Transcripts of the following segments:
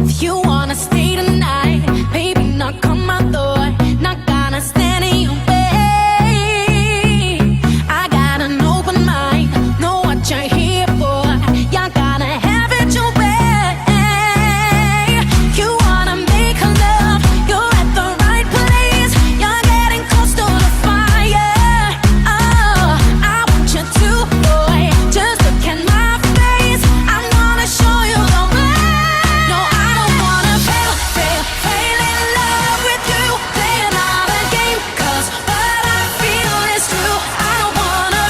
If you wanna stay tonight, baby, knock on my door. Not gonna stand in your way. I got an open mind, know what you're here for. You're gonna have it your way. You wanna make love, you're at the right place. You're getting close to the fire. Oh, I want you to, boy, just look at my face. I'm gonna show you the way. No, I don't wanna fail in love with you. Playing all the game, 'cause what I feel is true. I don't wanna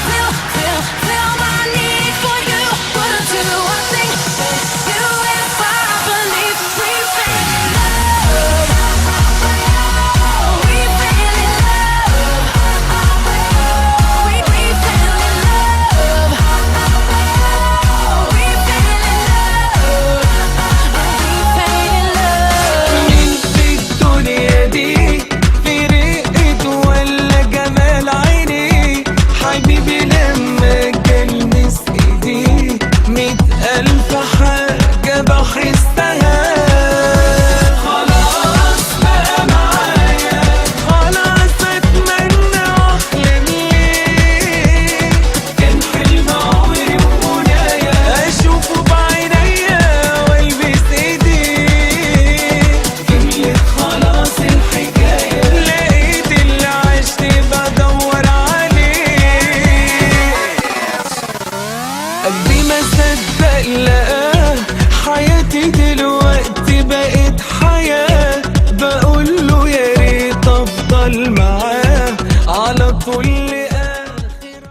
feel my need for you. Wouldn't do a thing for you if I believe we fell in love. We fell in love. We fell in love. We fell in love. مين في الدنيا دي في رقة ولا جمال عيني؟ حبيبي لما كلمس ايدي 100,000 حاجة بحسها. خلاص بقى معايا، خلاص اتمنى واحلم ليه. كان حلم عمري ومنايا اشوفه بعينيا والبس ايديه. كملت خلاص الحكاية، لقيت اللي عشت بدور عليه. قلبي ما صدق لقاه، حياتي دلوقتي بقت حياة. بقول له يا ريت افضل معاه.